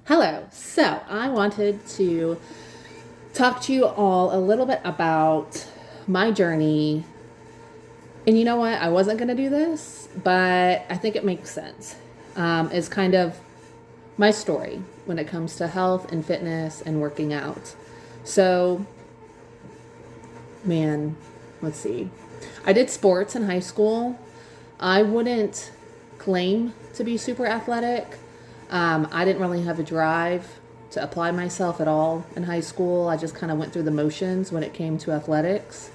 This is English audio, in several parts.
Hello. So, I wanted to talk to you all a little bit about my journey. And you know what? I wasn't going to do this, but I think it makes sense. Is kind of my story when it comes to health and fitness and working out. So, man, let's see. I did sports in high school. I wouldn't claim to be super athletic. I didn't really have a drive to apply myself at all in high school. I just kind of went through the motions when it came to athletics.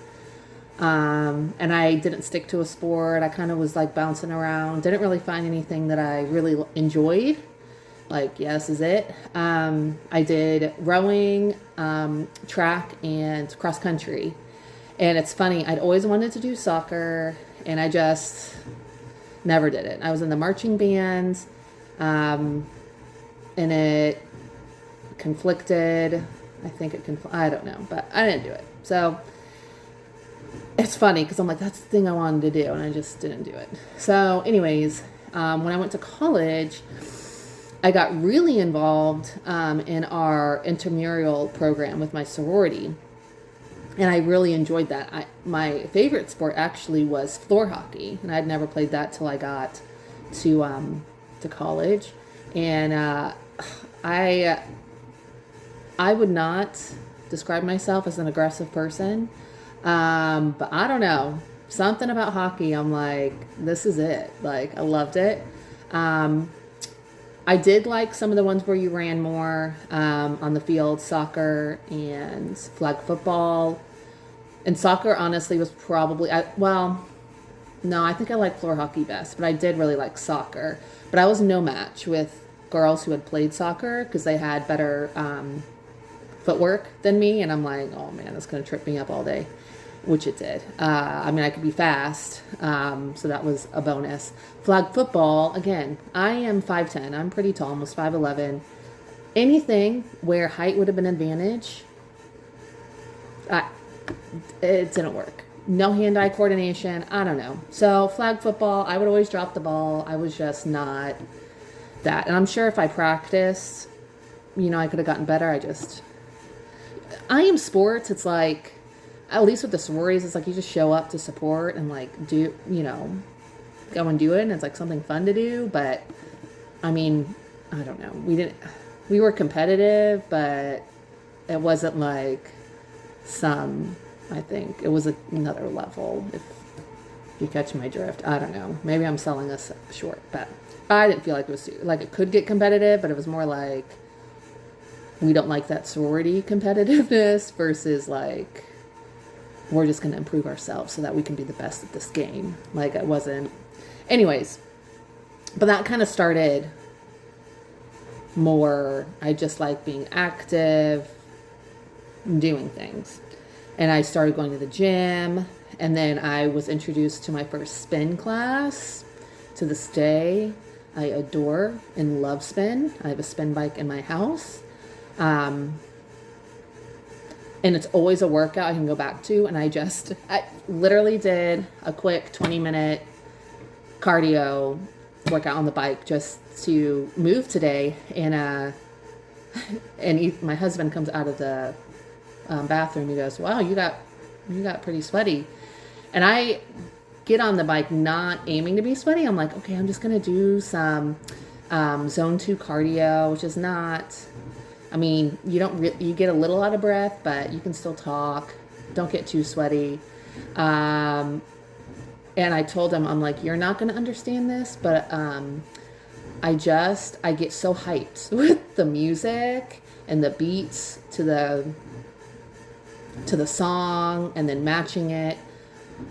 And I didn't stick to a sport. I kind of was like bouncing around. Didn't really find anything that I really enjoyed. Like, yeah, this is it. I did rowing, track, and cross country. And it's funny, I'd always wanted to do soccer, and I just never did it. I was in the marching band, and it conflicted. I don't know, but I didn't do it. So it's funny because I'm like, that's the thing I wanted to do, and I just didn't do it. So, anyways, when I went to college, I got really involved in our intramural program with my sorority. And I really enjoyed that. My favorite sport actually was floor hockey, and I'd never played that till I got to college. And I I would not describe myself as an aggressive person, but I don't know, something about hockey. I'm like, this is it. Like, I loved it. Um, I did like some of the ones where you ran more on the field, soccer and flag football. And soccer, honestly, was probably, no, I think I like floor hockey best, but I did really like soccer. But I was no match with girls who had played soccer because they had better footwork than me. And I'm like, oh man, that's going to trip me up all day, which it did. I mean, I could be fast, so that was a bonus. Flag football, again, I am 5'10". I'm pretty tall, almost 5'11". Anything where height would have been an advantage, it didn't work. No hand-eye coordination. I don't know. So flag football, I would always drop the ball. I was just not that. And I'm sure if I practiced, I could have gotten better. I am sports. It's like, at least with the sororities, it's like you just show up to support and like do, go and do it. And it's like something fun to do. But I mean, I don't know. We were competitive, but it wasn't like I think it was another level. If you catch my drift, I don't know. Maybe I'm selling us short, but I didn't feel like it was like it could get competitive, but it was more like we don't like that sorority competitiveness versus like we're just going to improve ourselves so that we can be the best at this game. Like it wasn't. Anyways, but that kind of started more. I just like being active, doing things. And I started going to the gym, and then I was introduced to my first spin class. To this day, I adore and love spin. I have a spin bike in my house. And it's always a workout I can go back to. And I literally did a quick 20-minute cardio workout on the bike just to move today. And my husband comes out of the bathroom. He goes, wow, you got pretty sweaty. And I get on the bike not aiming to be sweaty. I'm like, okay, I'm just going to do some zone 2 cardio, which is not, I mean, you get a little out of breath, but you can still talk. Don't get too sweaty. And I told him, I'm like, you're not going to understand this, but I get so hyped with the music and the beats to the song, and then matching it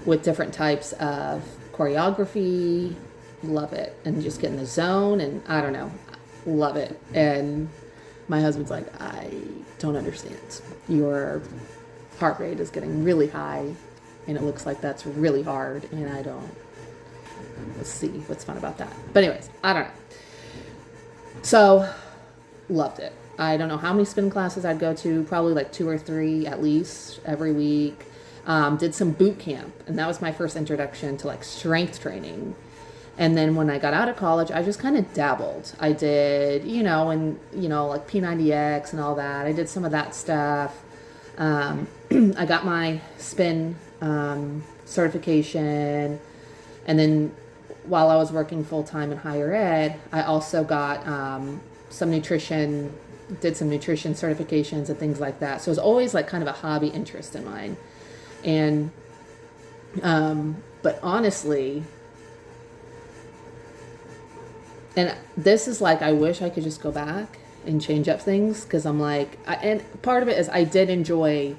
with different types of choreography. Love it. And just get in the zone, and I don't know, love it. And my husband's like, I don't understand. Your heart rate is getting really high, and it looks like that's really hard, and let's see what's fun about that. But anyways, I don't know. So, loved it. I don't know how many spin classes I'd go to, probably like 2 or 3 at least every week. Did some boot camp, and that was my first introduction to like strength training. And then when I got out of college, I just kind of dabbled. I did, like P90X and all that. I did some of that stuff. I got my spin certification. And then while I was working full time in higher ed, I also got did some nutrition certifications and things like that. So it was always like kind of a hobby interest in mine. And, but honestly, and this is like, I wish I could just go back and change up things, because I'm like, and part of it is I did enjoy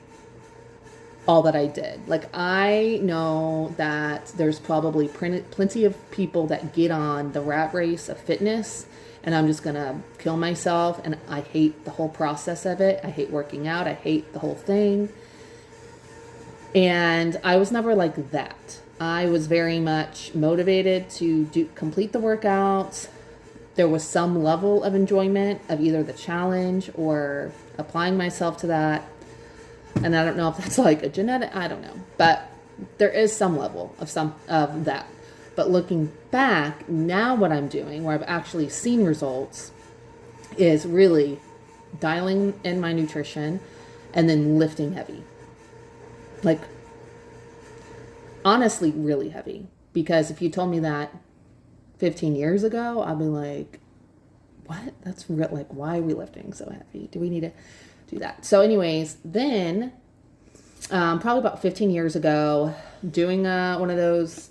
all that I did. Like, I know that there's probably plenty of people that get on the rat race of fitness, and I'm just gonna kill myself, and I hate the whole process of it. I hate working out. I hate the whole thing. And I was never like that. I was very much motivated to complete the workouts. There was some level of enjoyment of either the challenge or applying myself to that. And I don't know if that's like a genetic, I don't know. But there is some level of that. But looking back, now what I'm doing, where I've actually seen results, is really dialing in my nutrition and then lifting heavy. Like, honestly, really heavy. Because if you told me that 15 years ago, I'd be like, what? That's real. Like, why are we lifting so heavy? Do we need to do that? So anyways, then probably about 15 years ago, doing one of those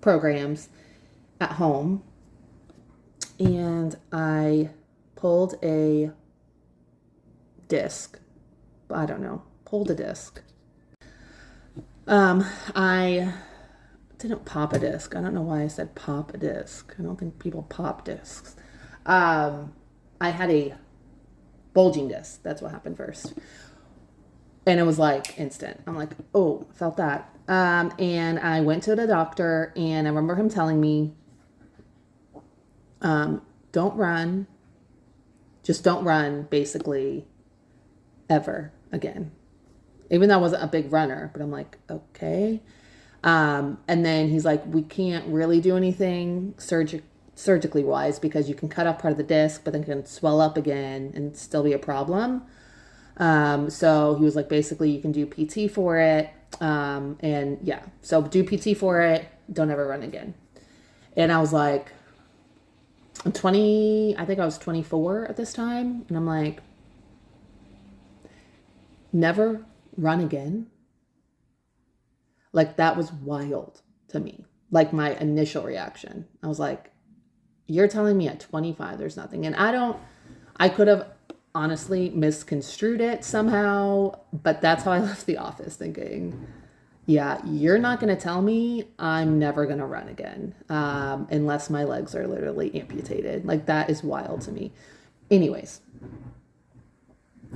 programs at home, and I pulled a disc. I don't know. Pulled a disc. I didn't pop a disc. I don't know why I said pop a disc. I don't think people pop discs. I had a bulging disc. That's what happened first. And it was like instant. I'm like, oh, felt that. And I went to the doctor, and I remember him telling me, don't run. Just don't run, basically, ever again. Even though I wasn't a big runner, but I'm like, okay. And then he's like, we can't really do anything surgically wise, because you can cut off part of the disc, but then it can swell up again and still be a problem. So he was like, basically you can do PT for it. And yeah, so do PT for it. Don't ever run again. And I was like, I'm 20, I think I was 24 at this time. And I'm like, never run again. Like, that was wild to me. Like, my initial reaction, I was like, you're telling me at 25 there's nothing. And I could have honestly misconstrued it somehow, but that's how I left the office, thinking, yeah, you're not going to tell me I'm never going to run again, unless my legs are literally amputated. Like, that is wild to me. Anyways,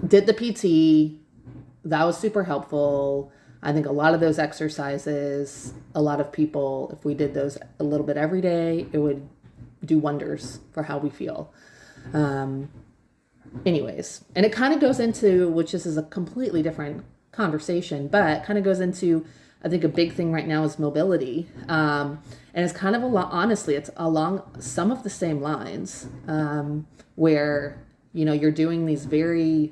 did the PT. That was super helpful. I think a lot of those exercises, a lot of people, if we did those a little bit every day, it would do wonders for how we feel. Anyways, and it kind of goes into, which this is a completely different conversation, but kind of goes into, I think a big thing right now is mobility. And it's kind of honestly, it's along some of the same lines, where, you're doing these very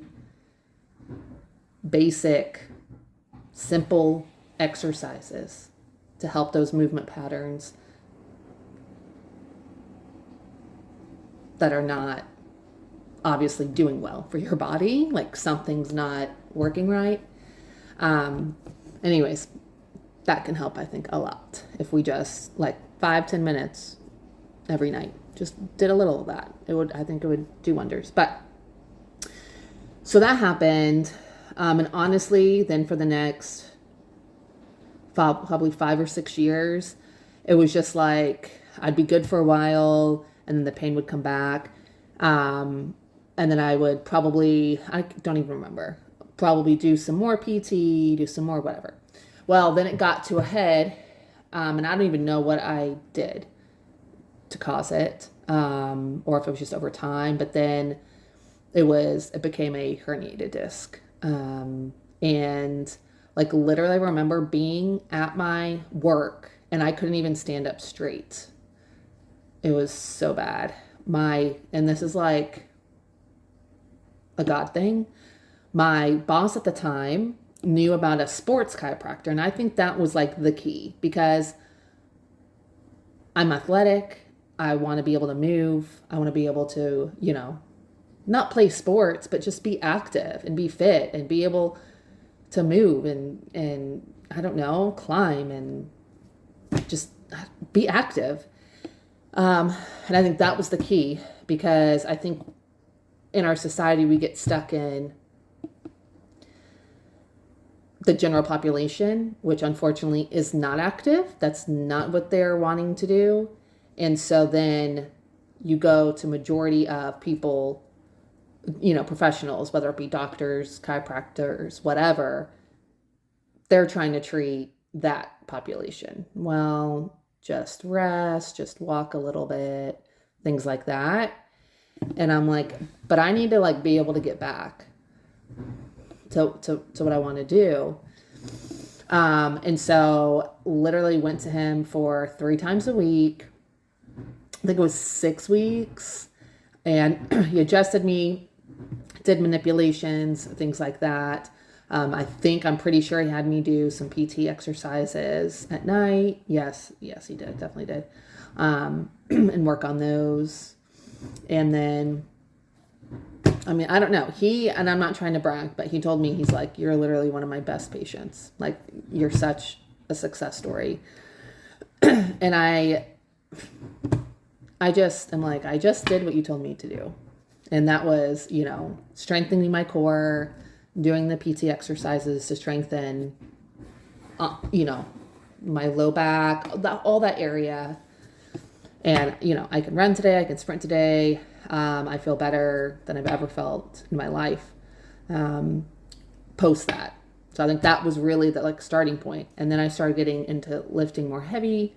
basic, simple exercises to help those movement patterns that are not obviously doing well for your body. Like, something's not working right. Anyways, that can help, I think, a lot. If we just, like, 5-10 minutes every night, just did a little of that, I think it would do wonders. But so that happened. And honestly, then for the next probably 5 or 6 years, it was just like, I'd be good for a while, and then the pain would come back. And then I would I don't even remember, probably do some more PT, do some more whatever. Well, then it got to a head, and I don't even know what I did to cause it, or if it was just over time, but then it became a herniated disc. And like, literally, I remember being at my work and I couldn't even stand up straight. It was so bad. And this is like a God thing. My boss at the time knew about a sports chiropractor, and I think that was like the key, because I'm athletic. I want to be able to move. I want to be able to, not play sports, but just be active and be fit and be able to move and I don't know, climb and just be active. And I think that was the key, because I think in our society we get stuck in the general population, which unfortunately is not active. That's not what they're wanting to do. And so then you go to majority of people, professionals, whether it be doctors, chiropractors, whatever, they're trying to treat that population. Well, just rest, just walk a little bit, things like that. And I'm like, but I need to like be able to get back to what I want to do. And so literally went to him for 3 times a week. I think it was 6 weeks. And he adjusted me, did manipulations, things like that. I'm pretty sure he had me do some PT exercises at night. Yes, he did. Definitely did. And work on those. And then, I don't know. And I'm not trying to brag, but he told me, he's like, you're literally one of my best patients. Like, you're such a success story. And I just am like, I just did what you told me to do. And that was, strengthening my core, doing the PT exercises to strengthen, my low back, all that area. And, I can run today, I can sprint today. I feel better than I've ever felt in my life post that. So I think that was really the starting point. And then I started getting into lifting more heavy.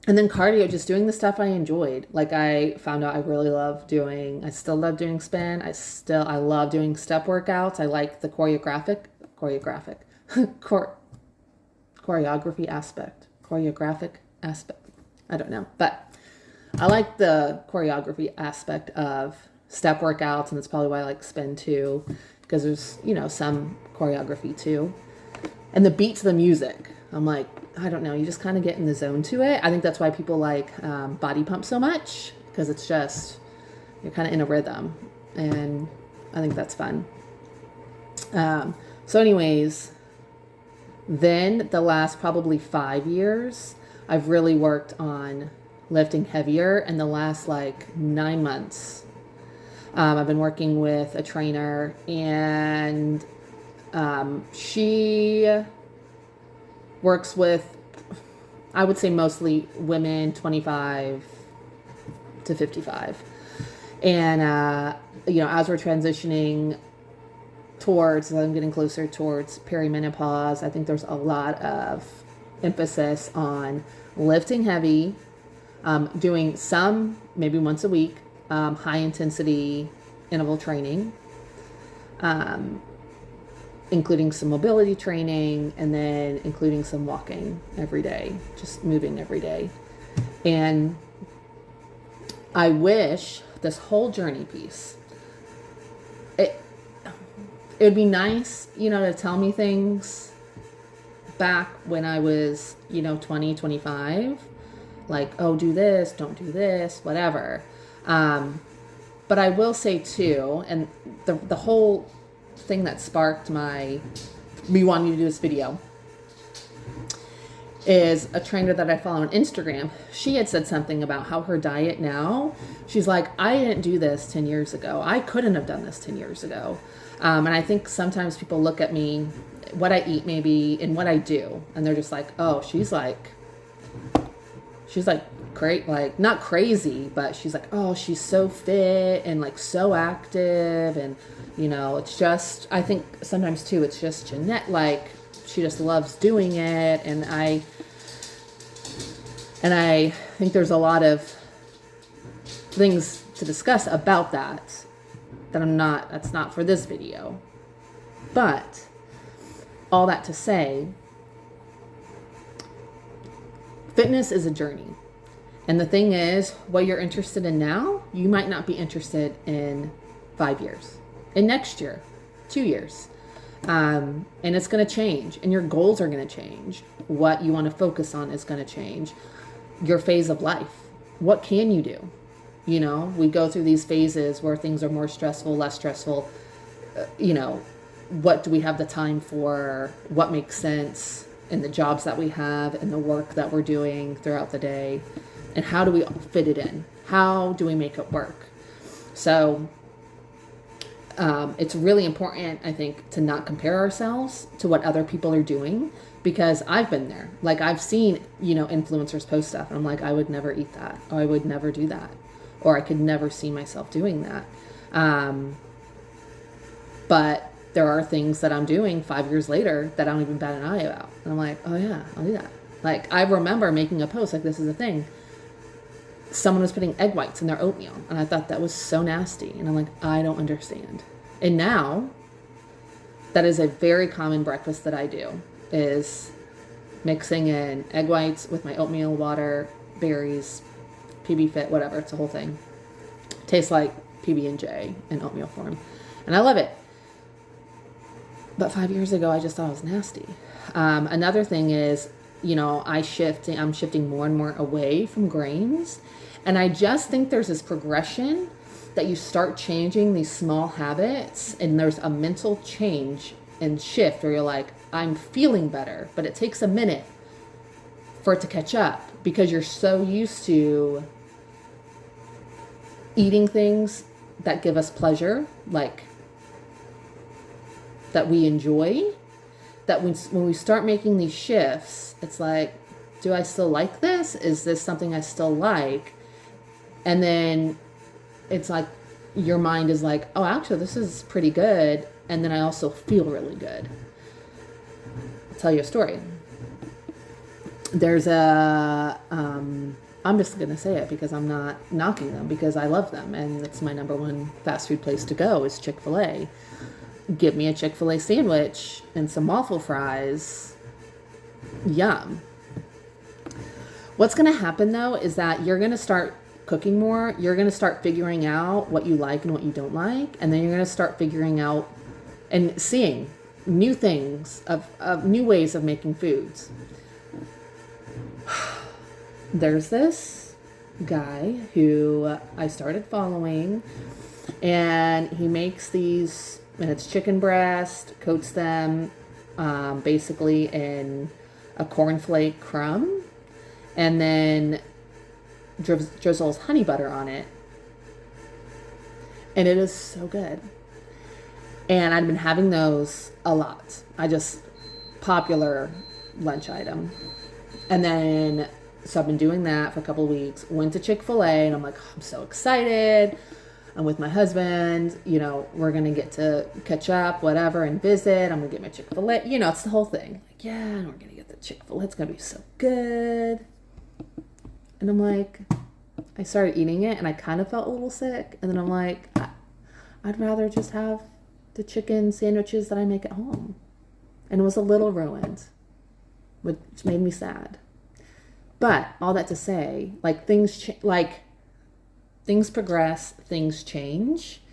And then cardio, just doing the stuff I enjoyed. Like, I found out I still love doing spin. I love doing step workouts. I like the choreographic aspect. I don't know, but I like the choreography aspect of step workouts, and that's probably why I like spin too, because there's, some choreography too. And the beat to the music, I'm like, I don't know, you just kind of get in the zone to it. I think that's why people like body pump so much, because it's just, you're kind of in a rhythm, and I think that's fun. So anyways, then the last probably 5 years, I've really worked on lifting heavier. And the last 9 months, I've been working with a trainer, and she works with, I would say, mostly women 25 to 55. And, as we're transitioning as I'm getting closer towards perimenopause, I think there's a lot of emphasis on lifting heavy, doing some, maybe once a week, high intensity interval training, including some mobility training, and then including some walking every day, just moving every day. And I wish this whole journey piece, it would be nice, to tell me things back when I was, 20, 25, like, oh, do this, don't do this, whatever. But I will say too, and the whole thing that sparked me wanting to do this video is a trainer that I follow on Instagram. She had said something about how her diet now, she's like, I didn't do this 10 years ago. I couldn't have done this 10 years ago. And I think sometimes people look at me, what I eat maybe, and what I do, and they're just like, oh, she's great, not crazy, but she's like, oh, she's so fit and so active, and it's just, I think sometimes too, it's just Jeanette, she just loves doing it, and I think there's a lot of things to discuss about that that's not for this video. But all that to say, Fitness is a journey. And the thing is, what you're interested in now, you might not be interested in 5 years, in next year, 2 years. And it's going to change, and your goals are going to change. What you want to focus on is going to change. Your phase of life. What can you do? You know, we go through these phases where things are more stressful, less stressful. You know, what do we have the time for? What makes sense in the jobs that we have and the work that we're doing throughout the day? And how do we fit it in? How do we make it work? So it's really important, I think, to not compare ourselves to what other people are doing, because I've been there. Like, I've seen, you know, influencers post stuff, and I'm like, I would never eat that, or I would never do that, or I could never see myself doing that. But there are things that I'm doing 5 years later that I don't even bat an eye about. And I'm like, oh yeah, I'll do that. Like, I remember making a post like, this is a thing. Someone was putting egg whites in their oatmeal, and I thought that was so nasty. And I'm like, I don't understand. And now, that is a very common breakfast that I do, is mixing in egg whites with my oatmeal, water, berries, PB Fit, whatever. It's a whole thing. Tastes like PB&J in oatmeal form. And I love it. But 5 years ago, I just thought it was nasty. Another thing is, you know, I'm shifting more and more away from grains. And I just think there's this progression that you start changing these small habits, and there's a mental change and shift where you're like, I'm feeling better, but it takes a minute for it to catch up, because you're so used to eating things that give us pleasure, like that we enjoy, that when we start making these shifts, it's like, do I still like this? Is this something I still like? And then it's like your mind is like, oh, actually, this is pretty good. And then I also feel really good. I'll tell you a story. There's I'm just going to say it because I'm not knocking them, because I love them. And it's my number one fast food place to go is Chick-fil-A. Give me a Chick-fil-A sandwich and some waffle fries. Yum. What's going to happen, though, is that you're going to start cooking more. You're going to start figuring out what you like and what you don't like. And then you're going to start figuring out and seeing new things of new ways of making foods. There's this guy who I started following, and he makes these, and it's chicken breast, coats them basically in a cornflake crumb, and then drizzles honey butter on it. And it is so good. And I've been having those a lot. Popular lunch item. And then, so I've been doing that for a couple of weeks. Went to Chick-fil-A, and I'm like, oh, I'm so excited. I'm with my husband. You know, we're going to get to catch up, whatever, and visit. I'm going to get my Chick-fil-A. You know, it's the whole thing. Like, yeah, we're going to get the Chick-fil-A. It's going to be so good. And I'm like, I started eating it, and I kind of felt a little sick. And then I'm like, I'd rather just have the chicken sandwiches that I make at home. And it was a little ruined, which made me sad. But all that to say, like, things progress, things change.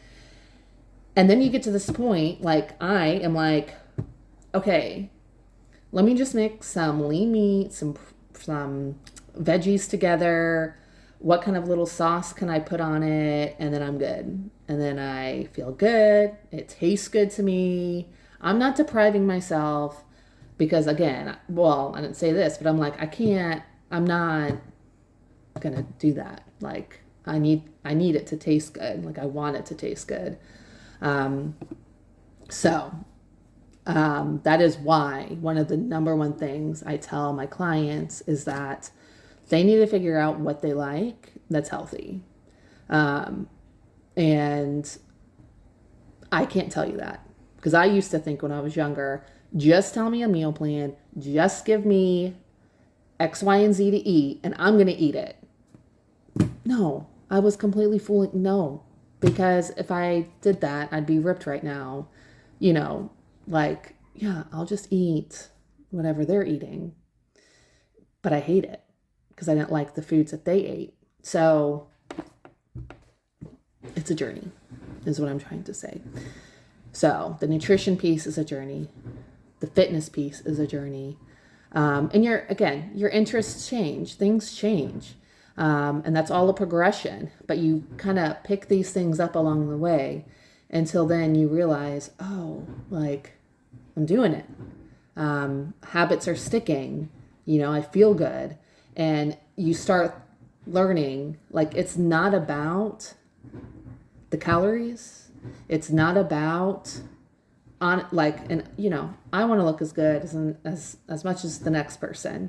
And then you get to this point, like, I am like, okay, let me just mix some lean meat, some veggies together. What kind of little sauce can I put on it? And then I'm good. And then I feel good. It tastes good to me. I'm not depriving myself because, again, well, I didn't say this, but I'm like, I'm not going to do that. Like, I need it to taste good. Like, I want it to taste good. That is why one of the number one things I tell my clients is that they need to figure out what they like that's healthy. And I can't tell you that, because I used to think when I was younger, just tell me a meal plan, just give me X, Y, and Z to eat, and I'm going to eat it. No, I was completely fooling. No, because if I did that, I'd be ripped right now. You know, like, yeah, I'll just eat whatever they're eating. But I hate it. because I didn't like the foods that they ate. So it's a journey, is what I'm trying to say. So the nutrition piece is a journey. The fitness piece is a journey. And your interests change, things change. And that's all a progression, but you kind of pick these things up along the way until then you realize, oh, like I'm doing it. Habits are sticking, I feel good. And you start learning, like, it's not about the calories. It's not about I want to look as good as much as the next person,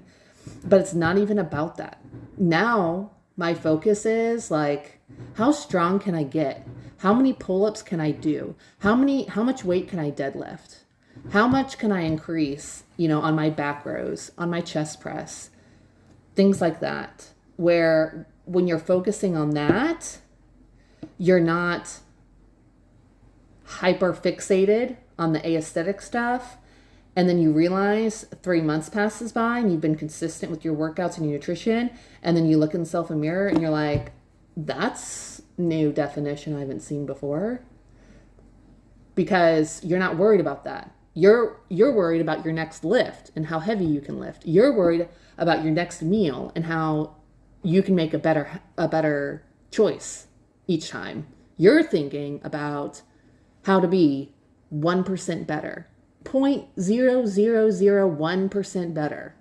but it's not even about that. Now my focus is like, how strong can I get? How many pull-ups can I do? How much weight can I deadlift? How much can I increase, on my back rows, on my chest press, things like that, where when you're focusing on that, you're not hyper fixated on the aesthetic stuff. And then you realize 3 months passes by and you've been consistent with your workouts and your nutrition. And then you look in yourself in the mirror and you're like, that's new definition I haven't seen before. Because you're not worried about that. You're worried about your next lift and how heavy you can lift. You're worried about your next meal and how you can make a better choice each time. You're thinking about how to be 1% better, 0.0001% better.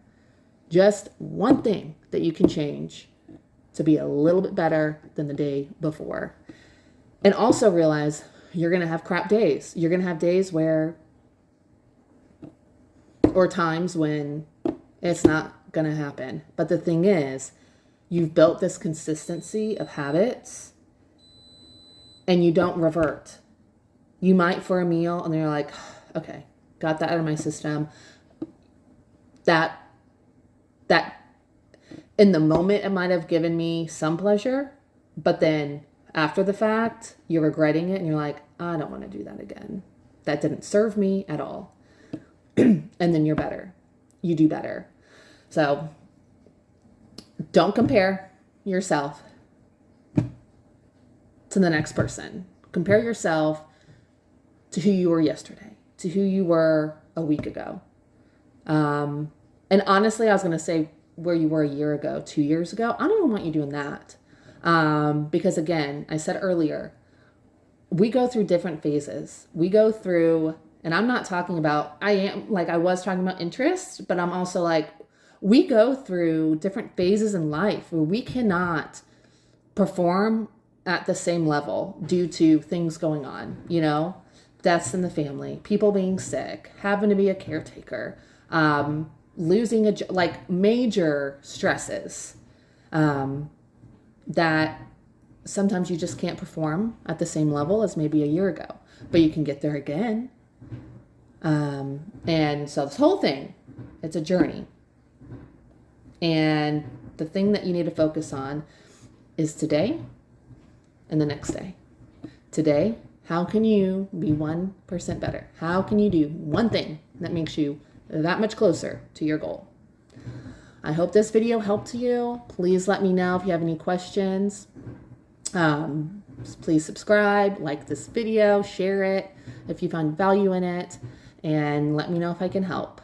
Just one thing that you can change to be a little bit better than the day before. And also realize you're going to have crap days. You're going to have days or times when it's not going to happen. But the thing is, you've built this consistency of habits and you don't revert. You might for a meal and then you're like, okay, got that out of my system. That in the moment, it might have given me some pleasure, but then after the fact, you're regretting it and you're like, I don't want to do that again. That didn't serve me at all. And then you're better. You do better. So don't compare yourself to the next person. Compare yourself to who you were yesterday, to who you were a week ago. And honestly, I was going to say where you were a year ago, 2 years ago. I don't even want you doing that. Because again, I said earlier, we go through different phases. We go through, and I'm not talking about, I was talking about interest, but I'm also like, we go through different phases in life where we cannot perform at the same level due to things going on, deaths in the family, people being sick, having to be a caretaker, losing major stresses, that sometimes you just can't perform at the same level as maybe a year ago, but you can get there again. And so this whole thing, it's a journey. And the thing that you need to focus on is today and the next day. Today, how can you be 1% better? How can you do one thing that makes you that much closer to your goal? I hope this video helped you. Please let me know if you have any questions. Please subscribe, like this video, share it if you find value in it, and let me know if I can help.